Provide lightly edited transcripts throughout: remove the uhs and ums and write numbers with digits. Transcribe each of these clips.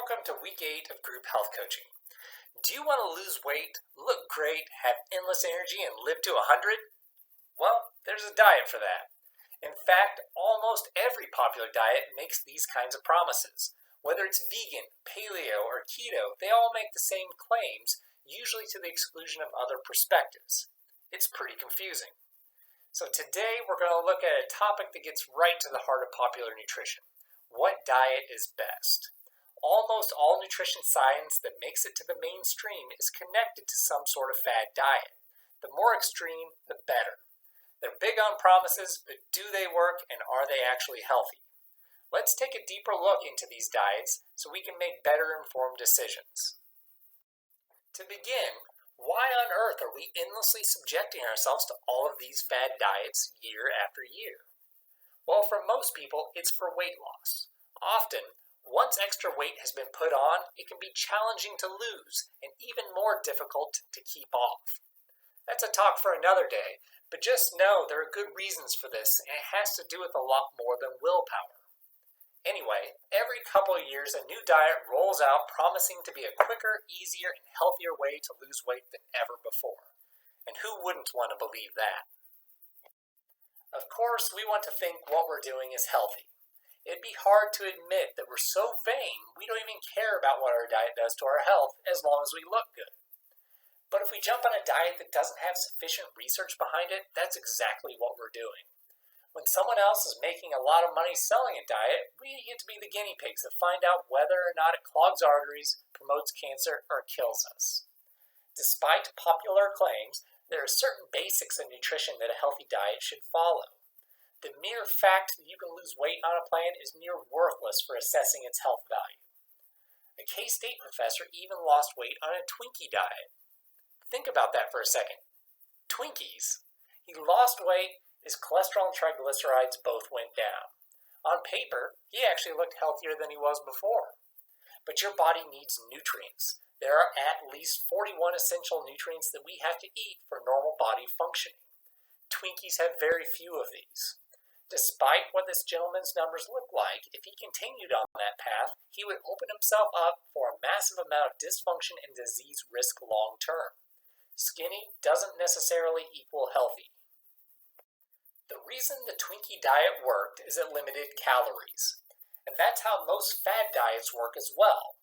welcome to week 8 of group health coaching. Do you want to lose weight, look great, have endless energy, and live to 100? Well, there's a diet for that. In fact, almost every popular diet makes these kinds of promises. Whether it's vegan, paleo, or keto, they all make the same claims, usually to the exclusion of other perspectives. It's pretty confusing. So today we're going to look at a topic that gets right to the heart of popular nutrition. What diet is best? Almost all nutrition science that makes it to the mainstream is connected to some sort of fad diet. The more extreme, the better. They're big on promises, but do they work and are they actually healthy? Let's take a deeper look into these diets so we can make better informed decisions. To begin, why on earth are we endlessly subjecting ourselves to all of these fad diets year after year? Well, for most people, it's for weight loss. Often, once extra weight has been put on, it can be challenging to lose and even more difficult to keep off. That's a talk for another day, but just know there are good reasons for this, and it has to do with a lot more than willpower. Anyway, every couple of years a new diet rolls out promising to be a quicker, easier, and healthier way to lose weight than ever before. And who wouldn't want to believe that? Of course, we want to think what we're doing is healthy. It'd be hard to admit that we're so vain we don't even care about what our diet does to our health as long as we look good. But if we jump on a diet that doesn't have sufficient research behind it, that's exactly what we're doing. When someone else is making a lot of money selling a diet, we get to be the guinea pigs that find out whether or not it clogs arteries, promotes cancer, or kills us. Despite popular claims, there are certain basics of nutrition that a healthy diet should follow. The mere fact that you can lose weight on a plan is near worthless for assessing its health value. A K-State professor even lost weight on a Twinkie diet. Think about that for a second. Twinkies. He lost weight, his cholesterol and triglycerides both went down. On paper, he actually looked healthier than he was before. But your body needs nutrients. There are at least 41 essential nutrients that we have to eat for normal body functioning. Twinkies have very few of these. Despite what this gentleman's numbers look like, if he continued on that path, he would open himself up for a massive amount of dysfunction and disease risk long term. Skinny doesn't necessarily equal healthy. The reason the Twinkie diet worked is it limited calories. And that's how most fad diets work as well.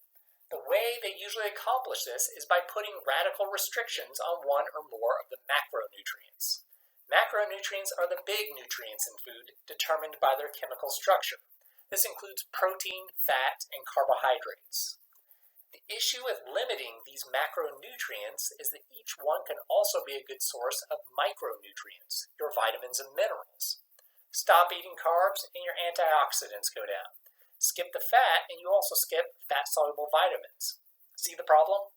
The way they usually accomplish this is by putting radical restrictions on one or more of the macronutrients. Macronutrients are the big nutrients in food determined by their chemical structure. This includes protein, fat, and carbohydrates. The issue with limiting these macronutrients is that each one can also be a good source of micronutrients, your vitamins and minerals. Stop eating carbs and your antioxidants go down. Skip the fat and you also skip fat-soluble vitamins. See the problem?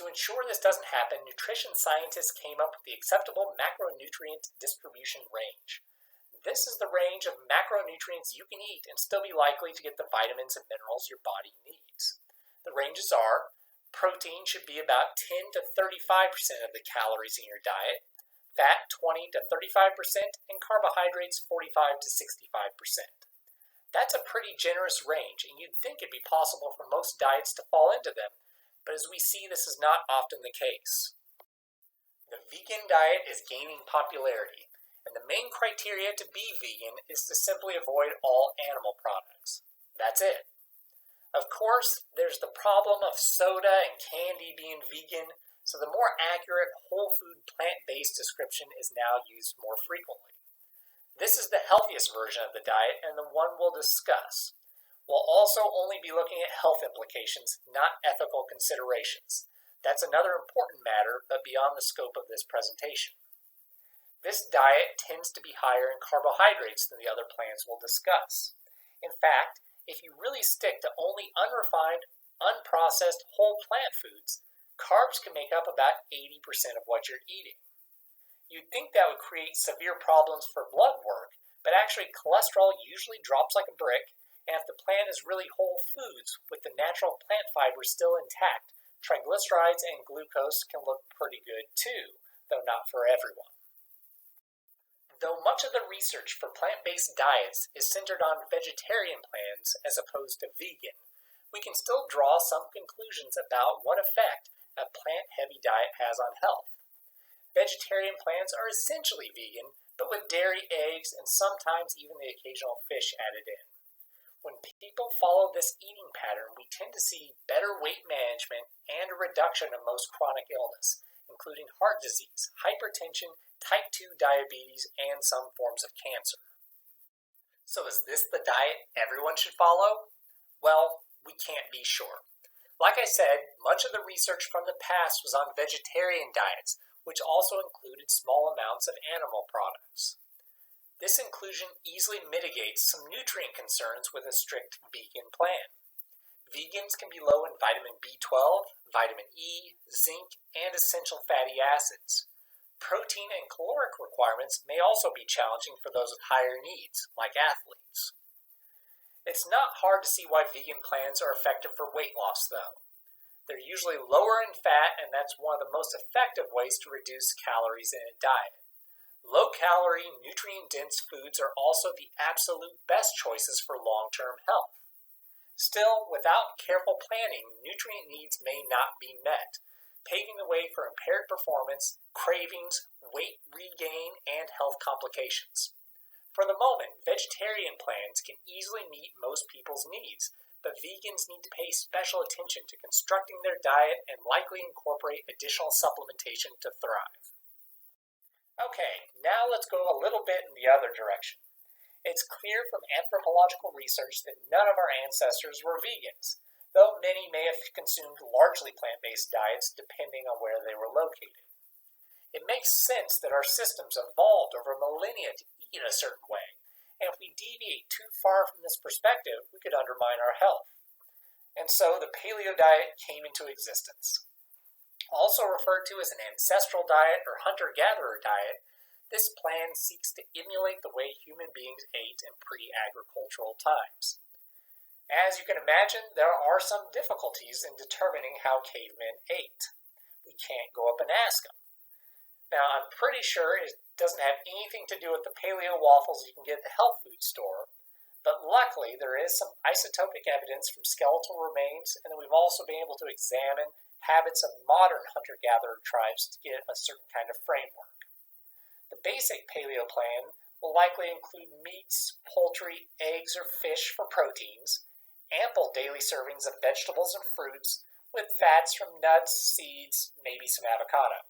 To ensure this doesn't happen, nutrition scientists came up with the acceptable macronutrient distribution range. This is the range of macronutrients you can eat and still be likely to get the vitamins and minerals your body needs. The ranges are: protein should be about 10 to 35% of the calories in your diet, fat 20 to 35%, and carbohydrates 45 to 65%. That's a pretty generous range, and you'd think it'd be possible for most diets to fall into them, but as we see, this is not often the case. The vegan diet is gaining popularity, and the main criteria to be vegan is to simply avoid all animal products. That's it. Of course, there's the problem of soda and candy being vegan, so the more accurate whole food plant-based description is now used more frequently. This is the healthiest version of the diet and the one we'll discuss. We'll also only be looking at health implications, not ethical considerations. That's another important matter, but beyond the scope of this presentation. This diet tends to be higher in carbohydrates than the other plans we'll discuss. In fact, if you really stick to only unrefined, unprocessed whole plant foods, carbs can make up about 80% of what you're eating. You'd think that would create severe problems for blood work, but actually cholesterol usually drops like a brick, and if the plant is really whole foods with the natural plant fibers still intact, triglycerides and glucose can look pretty good too, though not for everyone. Though much of the research for plant-based diets is centered on vegetarian plans as opposed to vegan, we can still draw some conclusions about what effect a plant-heavy diet has on health. Vegetarian plants are essentially vegan, but with dairy, eggs, and sometimes even the occasional fish added in. When people follow this eating pattern, we tend to see better weight management and a reduction of most chronic illness, including heart disease, hypertension, type 2 diabetes, and some forms of cancer. So is this the diet everyone should follow? Well, we can't be sure. Like I said, much of the research from the past was on vegetarian diets, which also included small amounts of animal products. This inclusion easily mitigates some nutrient concerns with a strict vegan plan. Vegans can be low in vitamin B12, vitamin E, zinc, and essential fatty acids. Protein and caloric requirements may also be challenging for those with higher needs, like athletes. It's not hard to see why vegan plans are effective for weight loss, though. They're usually lower in fat, and that's one of the most effective ways to reduce calories in a diet. Low-calorie, nutrient-dense foods are also the absolute best choices for long-term health. Still, without careful planning, nutrient needs may not be met, paving the way for impaired performance, cravings, weight regain, and health complications. For the moment, vegetarian plans can easily meet most people's needs, but vegans need to pay special attention to constructing their diet and likely incorporate additional supplementation to thrive. Okay, now let's go a little bit in the other direction. It's clear from anthropological research that none of our ancestors were vegans, though many may have consumed largely plant-based diets depending on where they were located. It makes sense that our systems evolved over millennia to eat a certain way, and if we deviate too far from this perspective, we could undermine our health. And so the paleo diet came into existence. Also referred to as an ancestral diet or hunter-gatherer diet, this plan seeks to emulate the way human beings ate in pre-agricultural times. As you can imagine, there are some difficulties in determining how cavemen ate. We can't go up and ask them. Now, I'm pretty sure it doesn't have anything to do with the paleo waffles you can get at the health food store, but luckily there is some isotopic evidence from skeletal remains, and then we've also been able to examine habits of modern hunter-gatherer tribes to get a certain kind of framework. The basic paleo plan will likely include meats, poultry, eggs, or fish for proteins, ample daily servings of vegetables and fruits, with fats from nuts, seeds, maybe some avocado.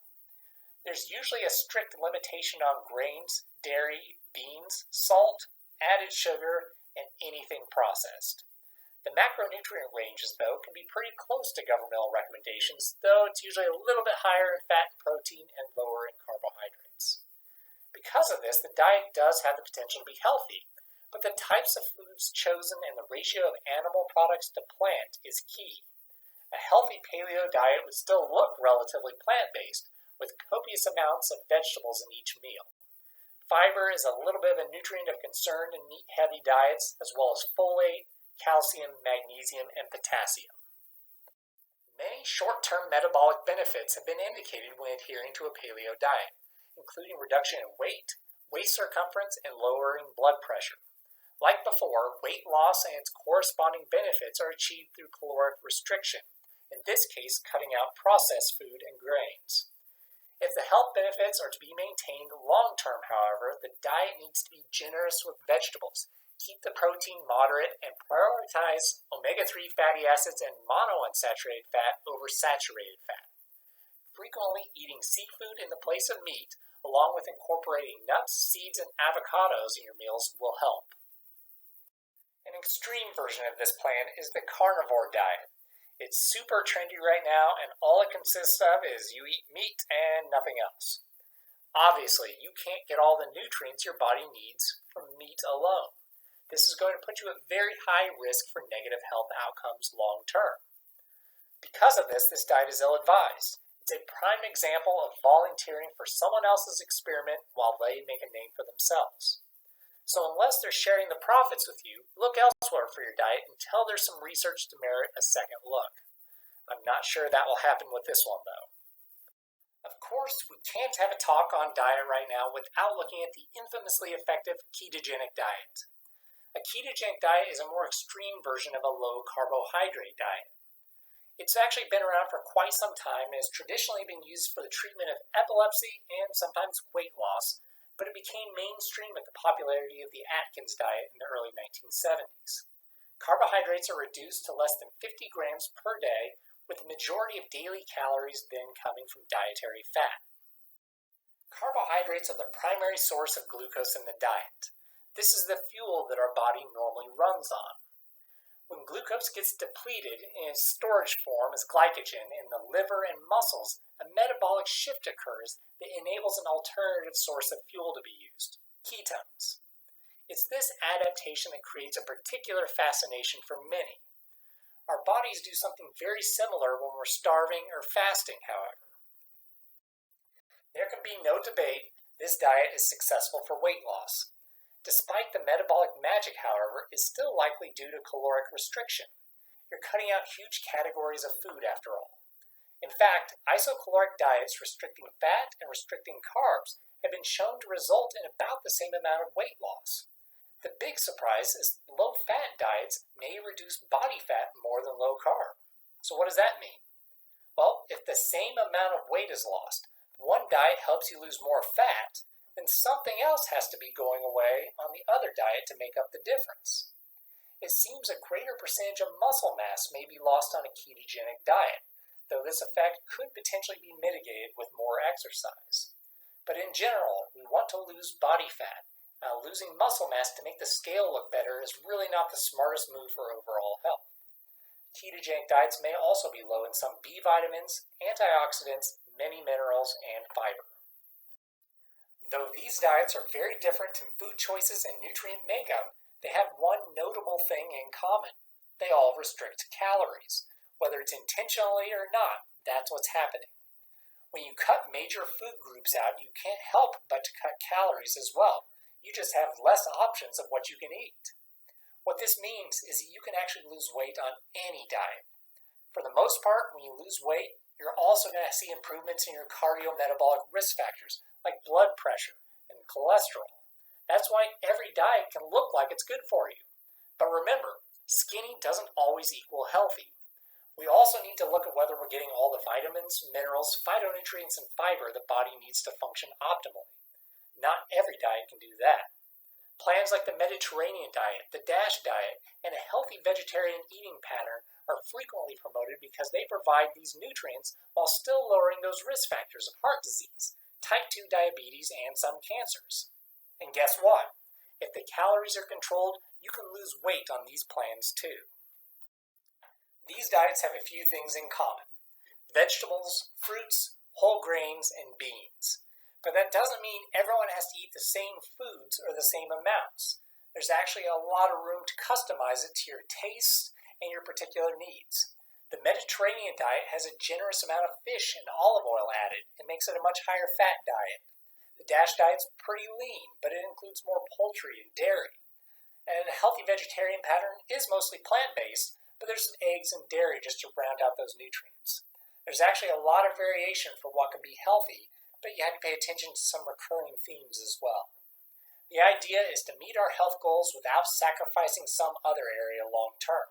There's usually a strict limitation on grains, dairy, beans, salt, added sugar, and anything processed. The macronutrient ranges, though, can be pretty close to governmental recommendations, though it's usually a little bit higher in fat and protein and lower in carbohydrates. Because of this, the diet does have the potential to be healthy, but the types of foods chosen and the ratio of animal products to plant is key. A healthy paleo diet would still look relatively plant-based, with copious amounts of vegetables in each meal. Fiber is a little bit of a nutrient of concern in meat-heavy diets, as well as folate, calcium, magnesium, and potassium. Many short-term metabolic benefits have been indicated when adhering to a paleo diet, including reduction in weight, waist circumference, and lowering blood pressure. Like before, weight loss and its corresponding benefits are achieved through caloric restriction, in this case cutting out processed food and grains. If the health benefits are to be maintained long-term, however, the diet needs to be generous with vegetables, keep the protein moderate, and prioritize omega-3 fatty acids and monounsaturated fat over saturated fat. Frequently eating seafood in the place of meat, along with incorporating nuts, seeds, and avocados in your meals will help. An extreme version of this plan is the carnivore diet. It's super trendy right now, and all it consists of is you eat meat and nothing else. Obviously, you can't get all the nutrients your body needs from meat alone. This is going to put you at very high risk for negative health outcomes long term. Because of this, this diet is ill-advised. It's a prime example of volunteering for someone else's experiment while they make a name for themselves. So unless they're sharing the profits with you, look elsewhere for your diet until there's some research to merit a second look. I'm not sure that will happen with this one, though. Of course, we can't have a talk on diet right now without looking at the infamously effective ketogenic diet. A ketogenic diet is a more extreme version of a low carbohydrate diet. It's actually been around for quite some time and has traditionally been used for the treatment of epilepsy and sometimes weight loss, but it became mainstream with the popularity of the Atkins diet in the early 1970s. Carbohydrates are reduced to less than 50 grams per day, with the majority of daily calories then coming from dietary fat. Carbohydrates are the primary source of glucose in the diet. This is the fuel that our body normally runs on. When glucose gets depleted in its storage form as glycogen in the liver and muscles, a metabolic shift occurs that enables an alternative source of fuel to be used, ketones. It's this adaptation that creates a particular fascination for many. Our bodies do something very similar when we're starving or fasting, however. There can be no debate this diet is successful for weight loss. Despite the metabolic magic, however, is still likely due to caloric restriction. You're cutting out huge categories of food after all. In fact, isocaloric diets restricting fat and restricting carbs have been shown to result in about the same amount of weight loss. The big surprise is low-fat diets may reduce body fat more than low carb. So what does that mean? Well, if the same amount of weight is lost, one diet helps you lose more fat, then something else has to be going away on the other diet to make up the difference. It seems a greater percentage of muscle mass may be lost on a ketogenic diet, though this effect could potentially be mitigated with more exercise. But in general, we want to lose body fat. Now, losing muscle mass to make the scale look better is really not the smartest move for overall health. Ketogenic diets may also be low in some B vitamins, antioxidants, many minerals, and fiber. Though these diets are very different in food choices and nutrient makeup, they have one notable thing in common. They all restrict calories. Whether it's intentionally or not, that's what's happening. When you cut major food groups out, you can't help but to cut calories as well. You just have less options of what you can eat. What this means is that you can actually lose weight on any diet. For the most part, when you lose weight, you're also going to see improvements in your cardiometabolic risk factors, like blood pressure and cholesterol. That's why every diet can look like it's good for you. But remember, skinny doesn't always equal healthy. We also need to look at whether we're getting all the vitamins, minerals, phytonutrients, and fiber the body needs to function optimally. Not every diet can do that. Plans like the Mediterranean diet, the DASH diet, and a healthy vegetarian eating pattern are frequently promoted because they provide these nutrients while still lowering those risk factors of heart disease, type 2 diabetes, and some cancers. And guess what? If the calories are controlled, you can lose weight on these plans too. These diets have a few things in common: vegetables, fruits, whole grains, and beans. But that doesn't mean everyone has to eat the same foods or the same amounts. There's actually a lot of room to customize it to your tastes and your particular needs. The Mediterranean diet has a generous amount of fish and olive oil added and makes it a much higher fat diet. The DASH diet's pretty lean, but it includes more poultry and dairy. And a healthy vegetarian pattern is mostly plant-based, but there's some eggs and dairy just to round out those nutrients. There's actually a lot of variation for what can be healthy, but you have to pay attention to some recurring themes as well. The idea is to meet our health goals without sacrificing some other area long term.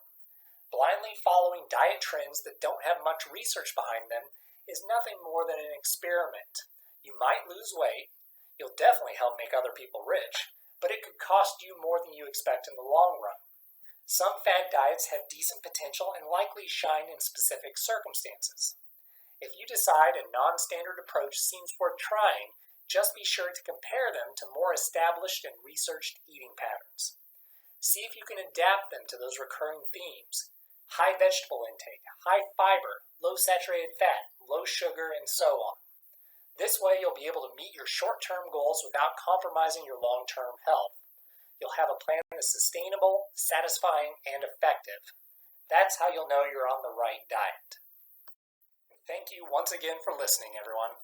Blindly following diet trends that don't have much research behind them is nothing more than an experiment. You might lose weight, you'll definitely help make other people rich, but it could cost you more than you expect in the long run. Some fad diets have decent potential and likely shine in specific circumstances. If you decide a non-standard approach seems worth trying, just be sure to compare them to more established and researched eating patterns. See if you can adapt them to those recurring themes: high vegetable intake, high fiber, low saturated fat, low sugar, and so on. This way you'll be able to meet your short-term goals without compromising your long-term health. You'll have a plan that's sustainable, satisfying, and effective. That's how you'll know you're on the right diet. Thank you once again for listening, everyone.